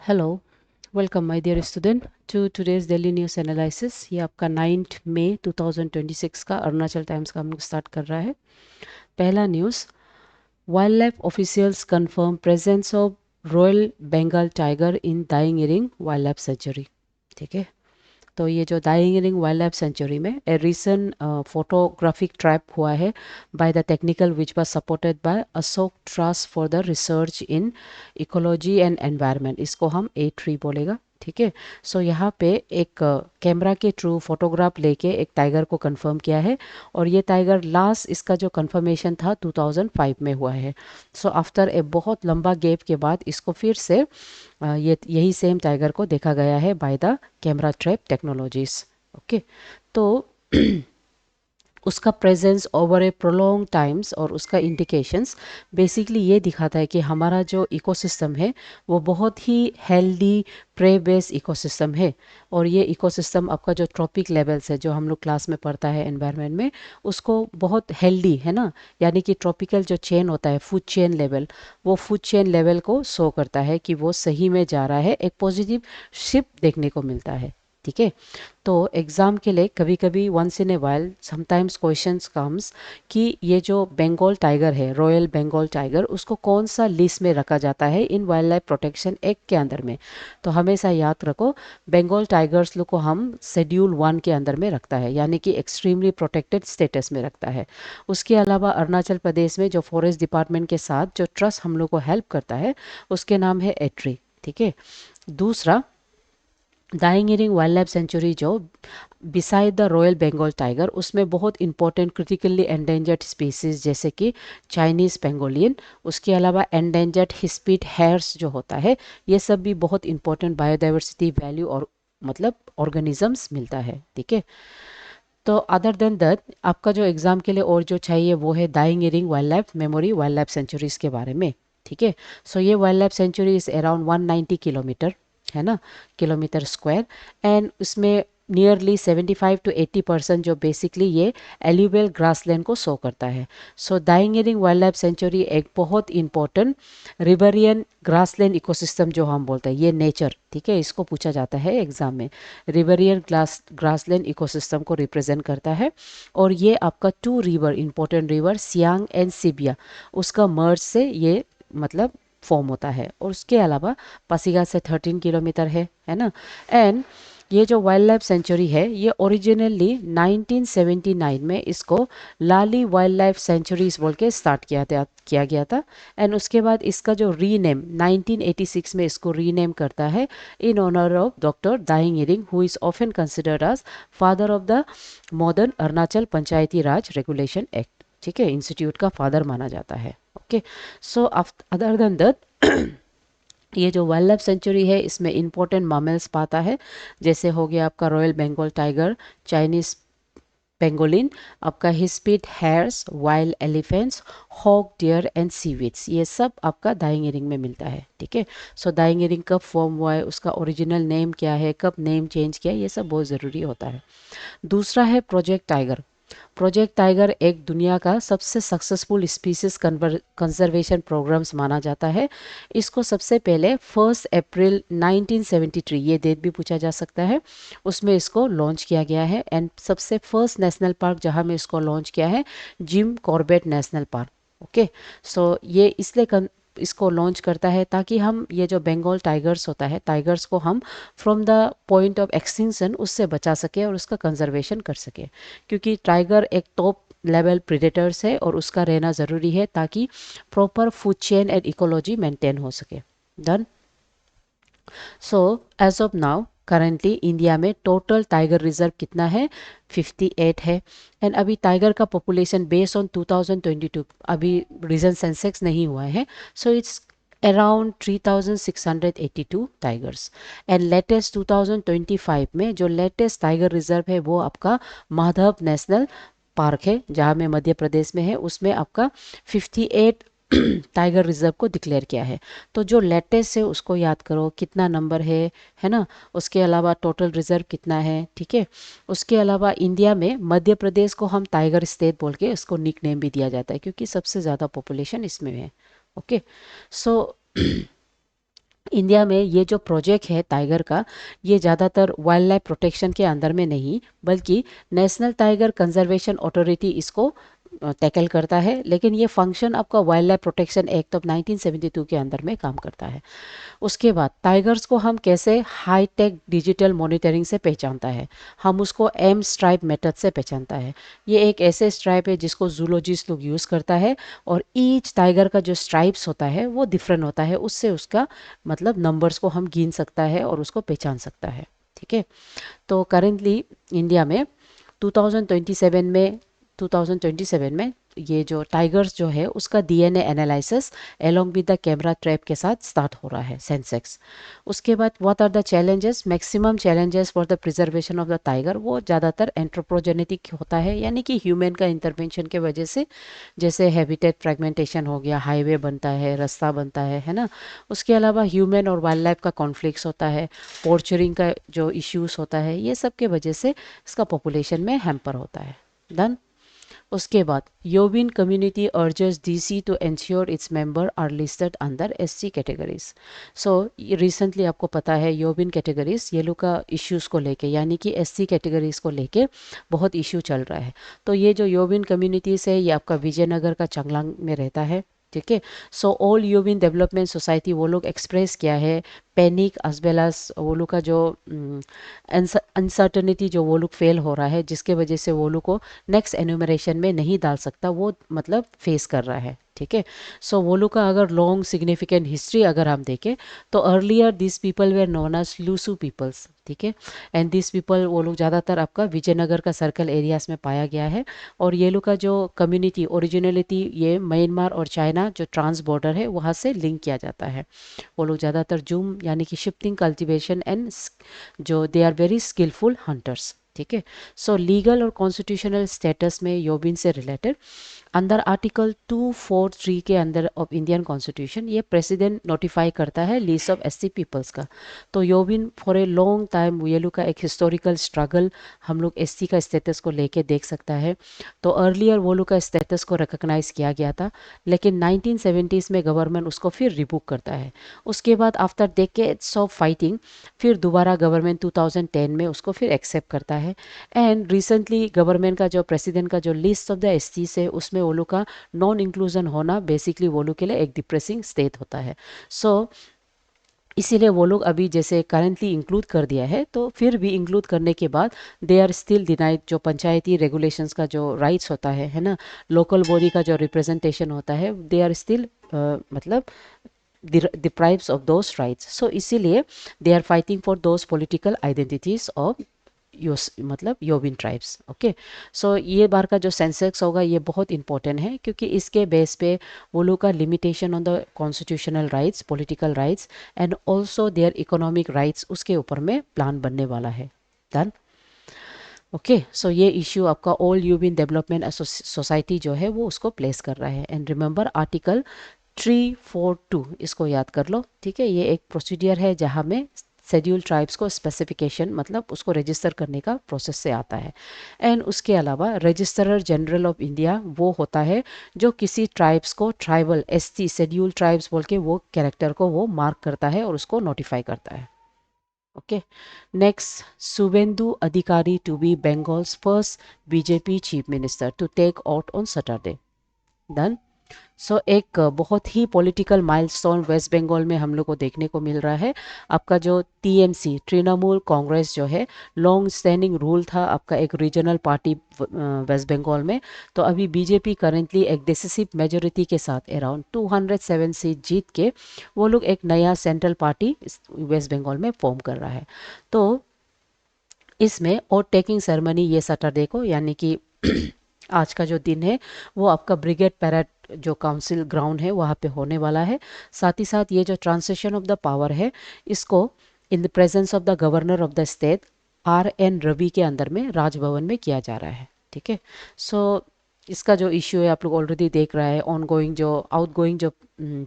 Hello, welcome my dear student to today's daily news analysis. ये आपका 9 मई 2026 का Arunachal times का हम लोग स्टार्ट कर रहा है। पहला news, wildlife officials confirm presence of royal Bengal tiger in Daying Ering wildlife sanctuary. ठीक है, तो ये जो Daying Ering wildlife sanctuary में ए रीसेंट फोटोग्राफिक ट्रैप हुआ है by the technical which was supported by Ashok trust for the research in ecology and environment. इसको हम A3 बोलेगा। ठीक है, सो यहाँ पे एक कैमरा के थ्रू फोटोग्राफ लेके एक टाइगर को कंफर्म किया है और ये टाइगर लास्ट इसका जो कंफर्मेशन था 2005 में हुआ है। सो आफ्टर ए बहुत लंबा गैप के बाद इसको फिर से ये यही सेम टाइगर को देखा गया है by the camera trap technologies. Okay, तो उसका प्रेजेंस ओवर ए प्रोलॉन्ग टाइम्स और उसका इंडिकेशंस बेसिकली ये दिखाता है कि हमारा जो इकोसिस्टम है वो बहुत ही हेल्दी प्रे बेस्ड इकोसिस्टम है। और ये इकोसिस्टम आपका जो ट्रॉपिक लेवल्स है जो हम लोग क्लास में पढ़ता है एनवायरनमेंट में, उसको बहुत हेल्दी है ना, यानी कि ट्रॉपिकल जो चेन होता है फूड चेन लेवल, वो फूड चेन लेवल को शो करता है कि वो सही में जा रहा है, एक पॉजिटिव शिफ्ट देखने को मिलता है। ठीक है, तो एग्ज़ाम के लिए कभी कभी once in a while sometimes questions comes कि ये जो बंगाल टाइगर है, रॉयल बंगाल टाइगर, उसको कौन सा लिस्ट में रखा जाता है in wildlife protection act के अंदर में। तो हमेशा याद रखो, बंगाल टाइगर्स लोग को हम शेड्यूल 1 के अंदर में रखता है, यानी कि एक्सट्रीमली प्रोटेक्टेड स्टेटस में रखता है। उसके अलावा अरुणाचल प्रदेश में जो फॉरेस्ट डिपार्टमेंट के साथ जो ट्रस्ट हम लोग को हेल्प करता है उसके नाम है एट्री। ठीक है, दूसरा, Daying Ering wildlife sanctuary जो beside the royal Bengal tiger, उसमें बहुत इंपॉर्टेंट क्रिटिकली एंडेंजर्ड स्पीसीज जैसे कि चाइनीज पेंगोलियन, उसके अलावा एंडेंजर्ड हिस्पिड हेयर्स जो होता है, ये सब भी बहुत इंपॉर्टेंट बायोडाइवर्सिटी वैल्यू और मतलब ऑर्गेनिजम्स मिलता है। ठीक है, तो अदर देन दैट आपका जो एग्जाम के लिए और जो चाहिए वो है Daying Ering wildlife memory wildlife sanctuaries के बारे में। ठीक है, सो ये wildlife sanctuary is around 190 kilometre, है ना, किलोमीटर स्क्वायर। एंड उसमें नियरली 75 to 80% जो बेसिकली ये एल्यूवियल ग्रासलैंड को शो करता है। सो दाइंग इरिंग वाइल्ड लाइफ सेंचुरी एक बहुत इंपॉर्टेंट रिवरियन ग्रासलैंड इकोसिस्टम जो हम बोलते हैं, ये नेचर, ठीक है, इसको पूछा जाता है एग्जाम में। रिवरियन ग्रासलैंड इकोसिस्टम को रिप्रेजेंट करता है और ये आपका two river, important river Siang and Sibia, उसका मर्ज से ये मतलब फॉर्म होता है। और उसके अलावा पासीघाट से 13 किलोमीटर है ना। एंड ये जो वाइल्ड लाइफ सेंचुरी है ये ओरिजिनली 1979 में इसको लाली वाइल्ड लाइफ सेंचुरीज बोल के स्टार्ट किया गया था। एंड उसके बाद इसका जो रीनेम 1986 में इसको रीनेम करता है in honour of doctor Daying Ering, who is often considered as father of the modern Arunachal panchayati raj regulation act. ठीक है, इंस्टीट्यूट का फादर माना जाता है। Okay, so other than that ये जो वाइल्ड लाइफ सेंचुरी है इसमें इंपॉर्टेंट मामल्स पाता है, जैसे हो गया आपका royal Bengal tiger, Chinese pangolin, आपका hispid hares, wild elephants, hog, deer and civets, ये सब आपका दाइंग इरिंग में मिलता है। ठीक है, सो दाइंग इरिंग कब फॉर्म हुआ है, उसका ओरिजिनल नेम क्या है, कब नेम चेंज किया, ये सब बहुत ज़रूरी होता है। दूसरा है प्रोजेक्ट टाइगर। प्रोजेक्ट टाइगर एक दुनिया का सबसे सक्सेसफुल स्पीसीज कंजर्वेशन प्रोग्राम्स माना जाता है। इसको सबसे पहले 1 अप्रैल 1973, ये डेट भी पूछा जा सकता है, उसमें इसको लॉन्च किया गया है। एंड सबसे फर्स्ट नेशनल पार्क जहां में इसको लॉन्च किया है, Jim Corbett national park. Okay, so ये इसलिए इसको लॉन्च करता है ताकि हम ये जो बंगाल टाइगर्स होता है, टाइगर्स को हम from the point of extinction उससे बचा सके और उसका कंजर्वेशन कर सके, क्योंकि टाइगर एक टॉप लेवल प्रेडेटर्स है और उसका रहना ज़रूरी है ताकि proper food chain and ecology maintain हो सके। Done. So as of now currently India में टोटल टाइगर रिजर्व कितना है, 58 है। एंड अभी टाइगर का पॉपुलेशन बेस्ड ऑन 2022, अभी रीजन सेंसेक्स नहीं हुआ है, so it's around 3682 tigers. And latest 2025 में जो लेटेस्ट टाइगर रिजर्व है वो आपका माधव नेशनल पार्क है जहाँ में मध्य प्रदेश में है, उसमें आपका 58 टाइगर रिजर्व को डिक्लेयर किया है। तो जो लेटेस्ट है उसको याद करो कितना नंबर है ना। उसके अलावा टोटल रिजर्व कितना है, ठीक है। उसके अलावा इंडिया में मध्य प्रदेश को हम टाइगर स्टेट बोल के उसको निक नेम भी दिया जाता है क्योंकि सबसे ज़्यादा पॉपुलेशन इसमें है। ओके, सो इंडिया में ये जो प्रोजेक्ट है टाइगर का, ये ज़्यादातर वाइल्ड लाइफ प्रोटेक्शन के अंदर में नहीं, बल्कि नेशनल टाइगर कंजर्वेशन अथॉरिटी इसको टैकल करता है। लेकिन ये फंक्शन आपका wild life protection act of 1972 के अंदर में काम करता है। उसके बाद टाइगर्स को हम कैसे हाई टेक डिजिटल मॉनिटरिंग से पहचानता है, हम उसको एम स्ट्राइप मेथड से पहचानता है। ये एक ऐसे स्ट्राइप है जिसको जूलॉजिस्ट लोग यूज़ करता है, और ईच टाइगर का जो स्ट्राइप्स होता है वो डिफरेंट होता है, उससे उसका मतलब नंबर्स को हम गिन सकता है और उसको पहचान सकता है। ठीक है। तो करेंटली इंडिया में 2027 में 2027 में ये जो टाइगर्स जो है उसका DNA analysis along with the camera trap के साथ स्टार्ट हो रहा है, सेंसेक्स। उसके बाद what are the challenges, maximum challenges for the preservation of the tiger, वो ज़्यादातर एंथ्रोपोजेनेटिक होता है, यानी कि ह्यूमन का इंटरवेंशन के वजह से, जैसे हैबिटेट फ्रेगमेंटेशन हो गया, हाईवे बनता है, रास्ता बनता है ना। उसके अलावा ह्यूमन और वाइल्ड लाइफ का कॉन्फ्लिक्ट्स होता है, पोर्चरिंग का जो इश्यूज होता है, ये सब के वजह से इसका पॉपुलेशन में हैम्पर होता है। डन। उसके बाद Yobin community urges DC to ensure its member are listed under SC categories. So recently आपको पता है योबिन कैटेगरीज ये लोग का इश्यूज को लेके, यानी कि एससी कैटेगरीज को लेके बहुत इश्यू चल रहा है। तो ये जो योबिन कम्युनिटीज़ है ये आपका विजयनगर का चंगलांग में रहता है। ठीक है। सो ऑल यूबिन डेवलपमेंट सोसाइटी वो लोग एक्सप्रेस किया है पैनिक एज वेल एज वो लोग का जो अनसर्टनिटी जो वो लोग फेल हो रहा है, जिसके वजह से वो लोग को नेक्स्ट एन्यूमरेशन में नहीं डाल सकता, वो मतलब फेस कर रहा है। ठीक है। सो वो लोग का अगर लॉन्ग सिग्निफिकेंट हिस्ट्री अगर हम देखें, तो earlier this people were known as Lisu peoples. ठीक है। एंड दिस पीपल वो लोग ज़्यादातर आपका विजयनगर का सर्कल एरियाज में पाया गया है। और ये लोग का जो कम्युनिटी ओरिजिनलिटी ये म्यांमार और चाइना जो ट्रांस बॉर्डर है वहाँ से लिंक किया जाता है। वो लोग ज़्यादातर जूम यानी कि शिफ्टिंग कल्टीवेशन एंड जो they are very skillful hunters. ठीक है। सो लीगल और कॉन्स्टिट्यूशनल स्टेटस में योबिन से रिलेटेड अंदर आर्टिकल 243 के अंदर ऑफ इंडियन कॉन्स्टिट्यूशन ये प्रेसिडेंट नोटिफाई करता है लिस्ट ऑफ एससी पीपल्स का। तो योबिन फॉर ए लॉन्ग टाइम ये लोग का एक हिस्टोरिकल स्ट्रगल हम लोग एससी का स्टेटस को लेके देख सकता है। तो अर्लियर वो लोग का स्टेटस को रिकॉग्नाइज किया गया था, लेकिन 1970s में गवर्नमेंट उसको फिर रिबुक करता है। उसके बाद आफ्टर डेकेड्स ऑफ फाइटिंग फिर दोबारा गवर्नमेंट 2010 में उसको फिर एक्सेप्ट करता है। एंड रिसेंटली गवर्नमेंट का जो प्रेसिडेंट का जो लिस्ट ऑफ द एसटीज है उसमें वो लोग का नॉन इंक्लूजन होना बेसिकली वो लोग के लिए एक डिप्रेसिंग स्टेट होता है। सो इसीलिए वो लोग अभी जैसे करेंटली इंक्लूड कर दिया है, तो फिर भी इंक्लूड करने के बाद दे आर स्टिल डिनाइड जो पंचायती रेगुलेशंस का जो राइट्स होता है ना, लोकल बॉडी का जो रिप्रेजेंटेशन होता है, दे आर स्टिल मतलब deprives of those rights. So इसीलिए they are fighting for those political identities of योस मतलब योबिन ट्राइब्स। ओके। सो ये बार का जो सेंसेक्स होगा ये बहुत इंपॉर्टेंट है, क्योंकि इसके बेस पे वो लोग का limitation on the constitutional rights, political rights and also their economic rights उसके ऊपर में प्लान बनने वाला है। डन। ओके। सो ये इश्यू आपका ऑल यूबिन डेवलपमेंट सोसाइटी जो है वो उसको प्लेस कर रहा है। एंड रिमेंबर आर्टिकल 342 इसको याद कर लो। ठीक है। ये एक प्रोसीडियर है जहाँ में शेड्यूल ट्राइब्स को स्पेसिफिकेशन मतलब उसको रजिस्टर करने का प्रोसेस से आता है। एंड उसके अलावा रजिस्ट्रार जनरल ऑफ इंडिया वो होता है जो किसी ट्राइब्स को ट्राइबल एसटी शेड्यूल ट्राइब्स बोल के वो कैरेक्टर को वो मार्क करता है और उसको नोटिफाई करता है। Okay. Next, Suvendu Adhikari to be Bengal's first BJP chief minister to take out on Saturday. Done. So एक बहुत ही पॉलिटिकल माइलस्टोन वेस्ट बंगाल में हम लोग को देखने को मिल रहा है। आपका जो टीएमसी तृणमूल कांग्रेस जो है लॉन्ग स्टैंडिंग रूल था आपका एक रीजनल पार्टी वेस्ट बंगाल में। तो अभी बीजेपी करेंटली एक डिसिसिव मेजोरिटी के साथ अराउंड 207 सीट जीत के वो लोग एक नया सेंट्रल पार्टी वेस्ट बंगाल में फॉर्म कर रहा है। तो इसमें और टेकिंग सेरेमनी ये सैटरडे को यानी कि आज का जो दिन है वो आपका ब्रिगेड पैरेड जो काउंसिल ग्राउंड है वहाँ पे होने वाला है। साथ ही साथ ये जो ट्रांसिशन ऑफ द पावर है इसको in the presence of the governor of the state R N Ravi के अंदर में राजभवन में किया जा रहा है। ठीक है। सो इसका जो इश्यू है आप लोग ऑलरेडी देख रहा है, ऑन गोइंग जो आउट गोइंग जो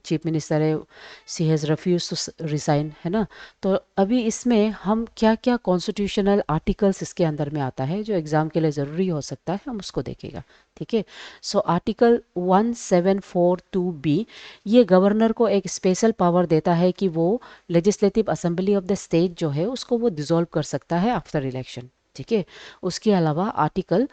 चीफ मिनिस्टर है, सी हैज़ रिफ्यूज टू रिसाइन, है ना। तो अभी इसमें हम क्या क्या कॉन्स्टिट्यूशनल आर्टिकल्स इसके अंदर में आता है जो एग्ज़ाम के लिए ज़रूरी हो सकता है, हम उसको देखेगा। ठीक है। सो आर्टिकल 1742 बी, ये गवर्नर को एक स्पेशल पावर देता है कि वो legislative assembly of the state जो है उसको वो डिसॉल्व कर सकता है आफ्टर इलेक्शन। ठीक है। उसके अलावा आर्टिकल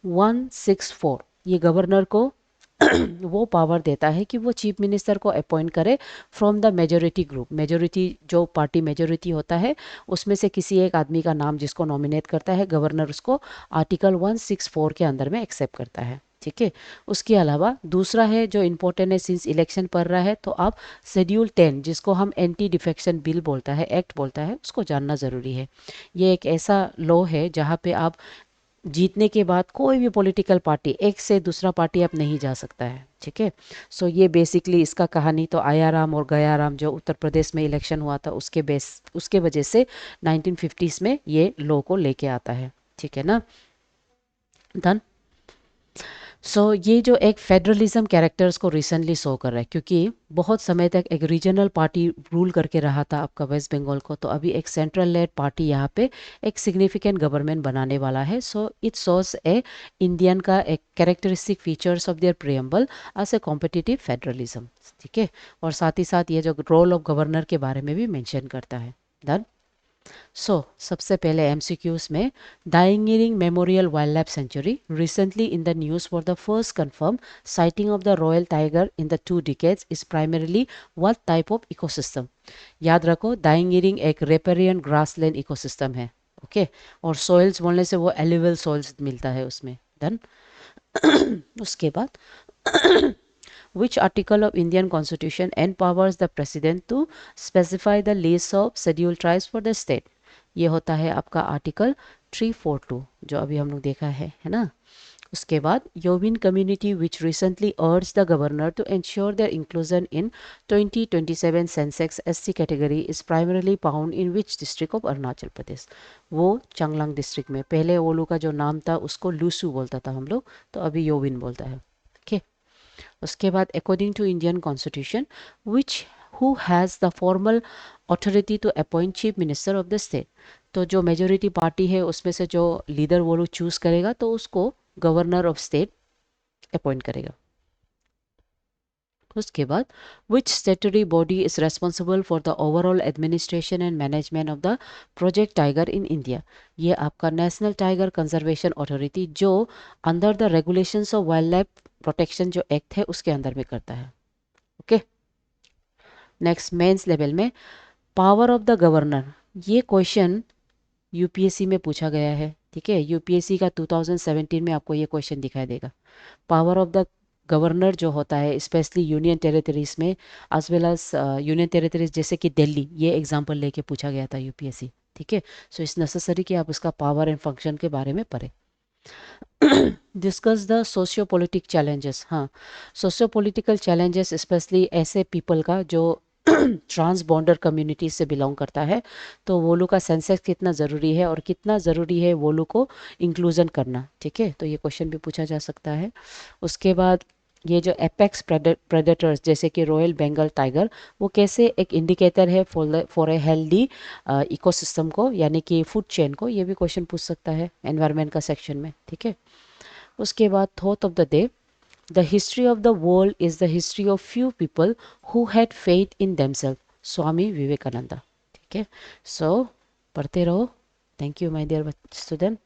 164, ये गवर्नर को वो पावर देता है कि वो चीफ मिनिस्टर को अपॉइंट करे from the majority group. Majority जो पार्टी मेजोरिटी होता है उसमें से किसी एक आदमी का नाम जिसको नॉमिनेट करता है गवर्नर, उसको आर्टिकल 164 के अंदर में एक्सेप्ट करता है। ठीक है। उसके अलावा दूसरा है जो इम्पोर्टेंट है, सिंस इलेक्शन पड़ रहा है तो आप शेड्यूल 10 जिसको हम एंटी डिफेक्शन बिल बोलता है, एक्ट बोलता है, उसको जानना ज़रूरी है। ये एक ऐसा लॉ है जहाँ पे आप जीतने के बाद कोई भी पॉलिटिकल पार्टी एक से दूसरा पार्टी अब नहीं जा सकता है। ठीक है। सो ये बेसिकली इसका कहानी तो आयाराम और गयाराम जो उत्तर प्रदेश में इलेक्शन हुआ था उसके वजह से 1950s में ये लॉ को लेके आता है। ठीक है ना। डन। सो ये जो एक फेडरलिज्म कैरेक्टर्स को रिसेंटली शो कर रहा है, क्योंकि बहुत समय तक एक रीजनल पार्टी रूल करके रहा था आपका वेस्ट बंगाल को, तो अभी एक सेंट्रल लेड पार्टी यहाँ पे एक सिग्निफिकेंट गवर्नमेंट बनाने वाला है। So it shows a Indian का एक characteristic features of their preamble as a competitive federalism. ठीक है। और साथ ही साथ ये जो रोल ऑफ गवर्नर के बारे में भी मेंशन करता है। डन। सो सबसे पहले एमसीक्यूज में, D'Ering memorial wildlife sanctuary recently in the news for the first confirmed sighting of the royal tiger in the 2 decades is primarily what type of ecosystem. याद रखो डाइंगिरिंग एक रेपेरियन ग्रासलैंड इकोसिस्टम है। Okay. और soils बोलने से वो alluvial soils मिलता है उसमें। डन। उसके बाद which article of Indian Constitution empowers the President to specify the list of scheduled tribes for the state? ये होता है आपका आर्टिकल 342 जो अभी हम लोग देखा है ना। उसके बाद Yobin community which recently urge the governor to ensure their inclusion in 2027 census SC category is primarily found in which district of Arunachal Pradesh. वो चांगलांग डिस्ट्रिक्ट में, पहले ओलू का जो नाम था उसको लूसू बोलता था हम लोग, तो अभी योविन बोलता है। ओके। उसके बाद according to Indian constitution which who has the formal authority to appoint chief minister of the state, तो जो मेजोरिटी पार्टी है उसमें से जो लीडर वो लोग चूज करेगा तो उसको गवर्नर ऑफ स्टेट अपॉइंट करेगा। उसके बाद which statutory body is responsible for the overall administration and management of the project tiger in India. ये आपका नेशनल टाइगर कंजर्वेशन अथॉरिटी जो under the regulations of wildlife protection जो act है उसके अंदर में करता है। ओके। नेक्स्ट मेंस लेवल में, पावर ऑफ द गवर्नर, ये क्वेश्चन यूपीएससी में पूछा गया है। ठीक है। यूपीएससी का 2017 में आपको ये क्वेश्चन दिखाई देगा। पावर ऑफ द गवर्नर जो होता है स्पेशली यूनियन टेरिटरीज में as well as union territories जैसे कि दिल्ली, ये एग्जांपल लेके पूछा गया था यूपीएससी। ठीक है। सो इट्स नेसेसरी कि आप उसका पावर एंड फंक्शन के बारे में पढ़ें। Discuss the socio politic challenges. हाँ, सोशियो पोलिटिकल चैलेंजेस स्पेशली ऐसे पीपल का जो ट्रांस बॉर्डर कम्युनिटी से बिलोंग करता है, तो वो लोग का सेंसेक्स कितना ज़रूरी है और कितना ज़रूरी है वो लोग को इंक्लूजन करना। ठीक है। तो ये क्वेश्चन भी पूछा जा सकता है। उसके बाद ये जो एपेक्स प्रेडेटर्स जैसे कि रॉयल बंगाल टाइगर, वो कैसे एक इंडिकेटर है फॉर ए हेल्दी इकोसिस्टम को, यानी कि फूड चेन को, ये भी क्वेश्चन पूछ सकता है एनवायरनमेंट का सेक्शन में। ठीक है। उसके बाद thought of the day, the history of the world is the history of few people who had faith in themselves, Swami Vivekananda. ठीक है। सो पढ़ते रहो। Thank you my dear student.